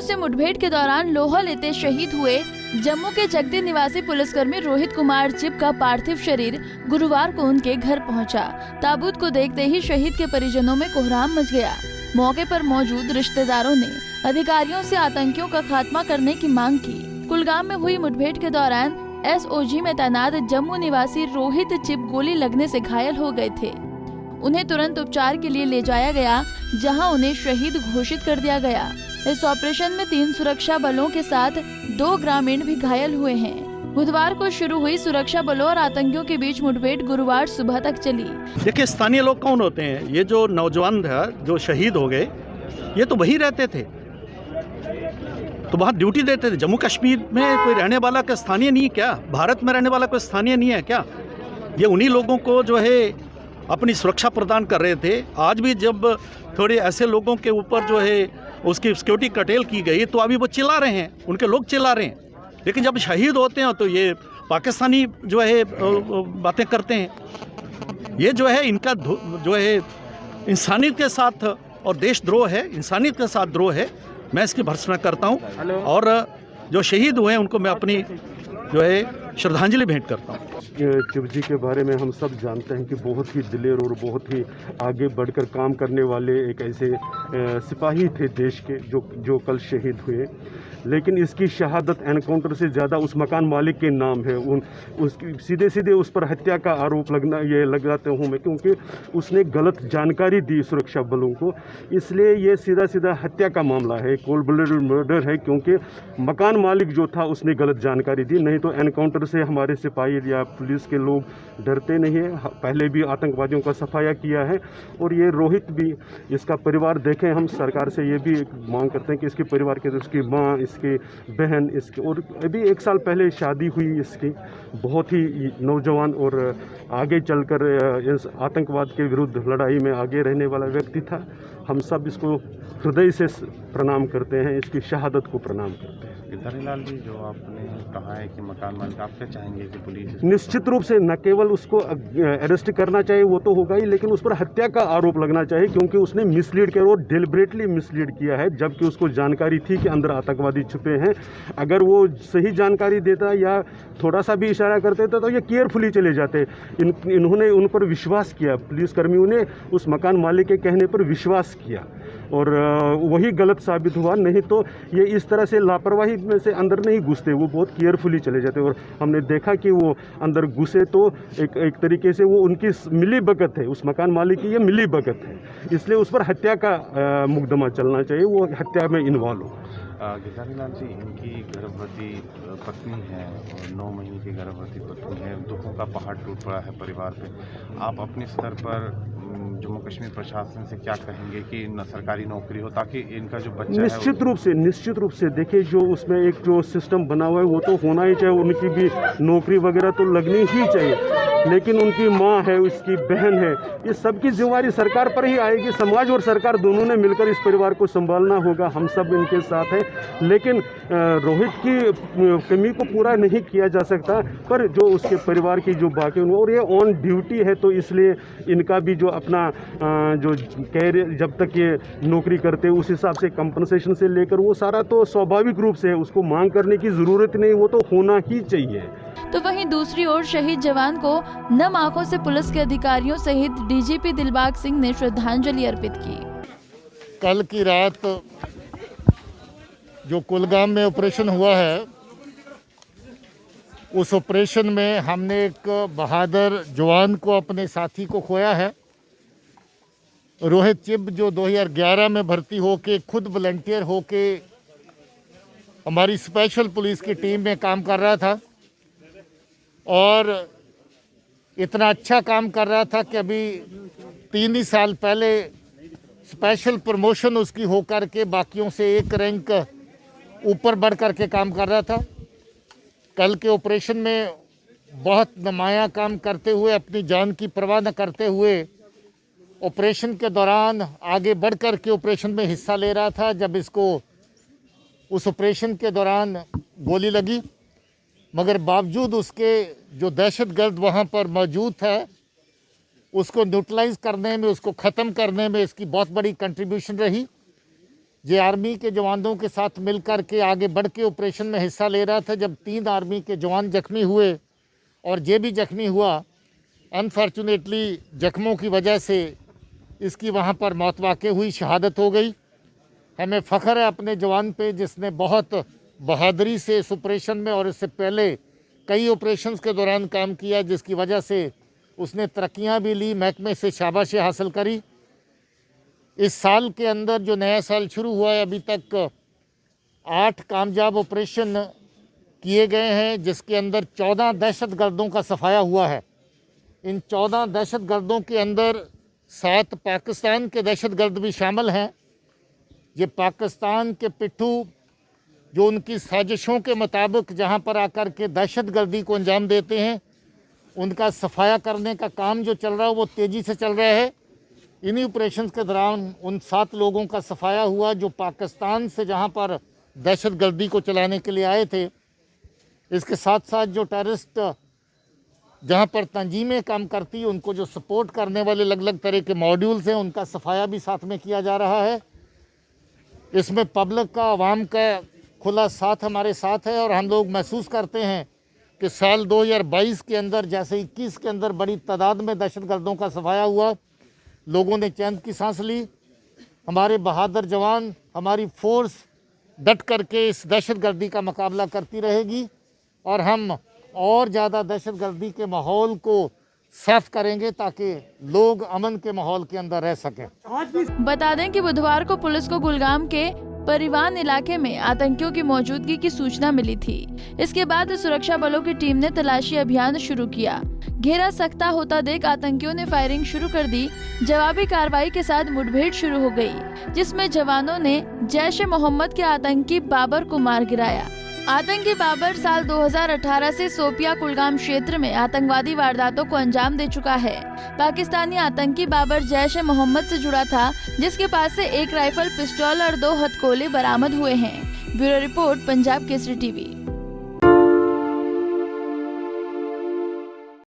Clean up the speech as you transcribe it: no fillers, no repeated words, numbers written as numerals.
से मुठभेड़ के दौरान लोहा लेते शहीद हुए जम्मू के जगती निवासी पुलिसकर्मी रोहित कुमार चिब का पार्थिव शरीर गुरुवार को उनके घर पहुंचा। ताबूत को देखते ही शहीद के परिजनों में कोहराम मच गया। मौके पर मौजूद रिश्तेदारों ने अधिकारियों से आतंकियों का खात्मा करने की मांग की। कुलगाम में हुई मुठभेड़ के दौरान SOG में तैनात जम्मू निवासी रोहित चिब गोली लगने से घायल हो गए थे। उन्हें तुरंत उपचार के लिए ले जाया गया, जहां उन्हें शहीद घोषित कर दिया गया। इस ऑपरेशन में 3 सुरक्षा बलों के साथ 2 ग्रामीण भी घायल हुए हैं। बुधवार को शुरू हुई सुरक्षा बलों और आतंकियों के बीच मुठभेड़ गुरुवार सुबह तक चली। देखिए, स्थानीय लोग कौन होते हैं? ये जो नौजवान था जो शहीद हो गए, ये तो वही रहते थे, तो वहाँ ड्यूटी देते थे। जम्मू कश्मीर में कोई रहने वाला का स्थानीय नहीं है क्या? भारत में रहने वाला कोई स्थानीय नहीं है क्या? ये उन्हीं लोगों को जो है अपनी सुरक्षा प्रदान कर रहे थे। आज भी जब थोड़े ऐसे लोगों के ऊपर जो है उसकी सिक्योरिटी कटेल की गई, तो अभी वो चिल्ला रहे हैं, उनके लोग चिल्ला रहे हैं। लेकिन जब शहीद होते हैं तो ये पाकिस्तानी जो है बातें करते हैं। ये जो है इनका जो है इंसानियत के साथ और देशद्रोह है, इंसानियत के साथ द्रोह है। मैं इसकी भर्त्सना करता हूँ और जो शहीद हुए हैं उनको मैं अपनी जो है श्रद्धांजलि भेंट करता हूँ। चिब जी के बारे में हम सब जानते हैं कि बहुत ही दिलेर और बहुत ही आगे बढ़कर काम करने वाले एक ऐसे सिपाही थे देश के जो कल शहीद हुए। लेकिन इसकी शहादत एनकाउंटर से ज़्यादा उस मकान मालिक के नाम है। उसकी सीधे उस पर हत्या का आरोप लगाता हूँ मैं, क्योंकि उसने गलत जानकारी दी सुरक्षा बलों को। इसलिए ये सीधा हत्या का मामला है, कोल्ड ब्लडेड मर्डर है, क्योंकि मकान मालिक जो था उसने गलत जानकारी दी। नहीं तो एनकाउंटर से हमारे सिपाही या पुलिस के लोग डरते नहीं है। पहले भी आतंकवादियों का सफाया किया है। और ये रोहित भी, इसका परिवार देखें, हम सरकार से ये भी मांग करते हैं कि इसके परिवार के, उसकी माँ, इसकी बहन, इसके, और अभी 1 साल पहले शादी हुई इसकी, बहुत ही नौजवान और आगे चलकर इस आतंकवाद के विरुद्ध लड़ाई में आगे रहने वाला व्यक्ति था। हम सब इसको हृदय से प्रणाम करते हैं, इसकी शहादत को प्रणाम करते हैं। गिरधारीलाल जी, जो आपने कहा है कि मकान मालिक, आप क्या चाहेंगे कि पुलिस निश्चित रूप से न केवल उसको अरेस्ट करना चाहिए, वो तो होगा ही, लेकिन उस पर हत्या का आरोप लगना चाहिए, क्योंकि उसने मिसलीड किया, वो डिलिबरेटली मिसलीड किया है, जबकि उसको जानकारी थी कि अंदर आतंकवादी छुपे हैं। अगर वो सही जानकारी देता या थोड़ा सा भी इशारा करते थे तो ये केयरफुली चले जाते। इन्होंने उन पर विश्वास किया, पुलिसकर्मियों ने उस मकान मालिक के कहने पर विश्वास किया और वही गलत साबित हुआ। नहीं तो ये इस तरह से लापरवाही में से अंदर नहीं घुसते, वो बहुत केयरफुली चले जाते। और हमने देखा कि वो अंदर घुसे तो एक तरीके से वो उनकी मिली भगत है, उस मकान मालिक की ये मिली भगत है, इसलिए उस पर हत्या का मुकदमा चलना चाहिए, वो हत्या में इन्वॉल्व हो। गिरधारीलाल जी, इनकी गर्भवती पत्नी है और 9 महीने की गर्भवती पत्नी है। दुखों का पहाड़ टूट पड़ा है परिवार पे। आप अपने स्तर पर जम्मू कश्मीर प्रशासन से क्या कहेंगे कि सरकारी नौकरी हो, ताकि इनका जो बच्चा निश्चित रूप से देखिए, जो उसमें एक जो सिस्टम बना हुआ है वो तो होना ही चाहिए, उनकी भी नौकरी वगैरह तो लगनी ही चाहिए। लेकिन उनकी माँ है, उसकी बहन है, ये सबकी जिम्मेदारी सरकार पर ही आएगी। समाज और सरकार दोनों ने मिलकर इस परिवार को संभालना होगा। हम सब इनके साथ हैं। लेकिन रोहित की कमी को पूरा नहीं किया जा सकता, पर जो उसके परिवार की जो बाकी, और ये ऑन ड्यूटी है, तो इसलिए इनका भी जो अपना जो कैरियर, जब तक ये नौकरी करते उस हिसाब से कंपनसेशन से लेकर वो सारा तो स्वाभाविक रूप से उसको मांग करने की ज़रूरत नहीं, वो तो होना ही चाहिए। तो वहीं दूसरी ओर शहीद जवान को नम आंखों से पुलिस के अधिकारियों सहित DGP दिलबाग सिंह ने श्रद्धांजलि अर्पित की। कल की रात जो कुलगाम में ऑपरेशन हुआ है, उस ऑपरेशन में हमने एक बहादुर जवान को, अपने साथी को खोया है। रोहित चिब, जो 2011 में भर्ती होके, खुद वॉलंटियर होके हमारी स्पेशल पुलिस की टीम में काम कर रहा था और इतना अच्छा काम कर रहा था कि अभी 3 ही साल पहले स्पेशल प्रमोशन उसकी होकर के बाकियों से 1 रैंक ऊपर बढ़ कर के काम कर रहा था। कल के ऑपरेशन में बहुत नुमायां काम करते हुए, अपनी जान की परवाह न करते हुए ऑपरेशन के दौरान आगे बढ़ कर के ऑपरेशन में हिस्सा ले रहा था। जब इसको उस ऑपरेशन के दौरान गोली लगी, मगर बावजूद उसके जो दहशतगर्द वहाँ पर मौजूद है, उसको न्यूट्रलाइज करने में, उसको ख़त्म करने में इसकी बहुत बड़ी कंट्रीब्यूशन रही। ये आर्मी के जवानों के साथ मिलकर के आगे बढ़ के ऑपरेशन में हिस्सा ले रहा था। जब 3 आर्मी के जवान जख्मी हुए और ये भी जख्मी हुआ, अनफॉर्चुनेटली जख्मों की वजह से इसकी वहाँ पर मौत वाक़ई हुई, शहादत हो गई। हमें फ़ख्र है अपने जवान पे जिसने बहुत बहादुरी से इस ऑपरेशन में और इससे पहले कई ऑपरेशंस के दौरान काम किया, जिसकी वजह से उसने तरक्कियाँ भी ली, महकमे से शाबाशी हासिल करी। इस साल के अंदर जो नया साल शुरू हुआ है, अभी तक 8 कामयाब ऑपरेशन किए गए हैं, जिसके अंदर 14 दहशतगर्दों का सफाया हुआ है। इन 14 दहशतगर्दों के अंदर 7 पाकिस्तान के दहशतगर्द भी शामिल हैं। ये पाकिस्तान के पिट्ठू जो उनकी साजिशों के मुताबिक जहां पर आकर के दहशतगर्दी को अंजाम देते हैं, उनका सफाया करने का काम जो चल रहा है वो तेज़ी से चल रहा है। इन्हीं ऑपरेशंस के दौरान उन 7 लोगों का सफाया हुआ जो पाकिस्तान से जहां पर दहशतगर्दी को चलाने के लिए आए थे। इसके साथ साथ जो टेररिस्ट जहां पर तंजीमें काम करती, उनको जो सपोर्ट करने वाले अलग अलग तरह के मॉड्यूल्स हैं, उनका सफाया भी साथ में किया जा रहा है। इसमें पब्लिक का, आवाम का खुला साथ हमारे साथ है और हम लोग महसूस करते हैं कि साल 2022 के अंदर जैसे 21 के अंदर बड़ी तादाद में दहशतगर्दों का सफाया हुआ, लोगों ने चैन की सांस ली। हमारे बहादुर जवान, हमारी फोर्स डट करके इस दहशतगर्दी का मुकाबला करती रहेगी और हम और ज़्यादा दहशतगर्दी के माहौल को साफ करेंगे ताकि लोग अमन के माहौल के अंदर रह सकें। बता दें कि बुधवार को पुलिस को गुलगाम के परिवान इलाके में आतंकियों की मौजूदगी की सूचना मिली थी। इसके बाद सुरक्षा बलों की टीम ने तलाशी अभियान शुरू किया। घेरा सख्ता होता देख आतंकियों ने फायरिंग शुरू कर दी। जवाबी कार्रवाई के साथ मुठभेड़ शुरू हो गई, जिसमें जवानों ने जैश ए मोहम्मद के आतंकी बाबर को मार गिराया। आतंकी बाबर साल 2018 से सोपिया कुलगाम क्षेत्र में आतंकवादी वारदातों को अंजाम दे चुका है। पाकिस्तानी आतंकी बाबर जैश ए मोहम्मद से जुड़ा था, जिसके पास से 1 राइफल, पिस्तौल और 2 हथकंडे बरामद हुए हैं। Bureau report, Punjab Kesari TV.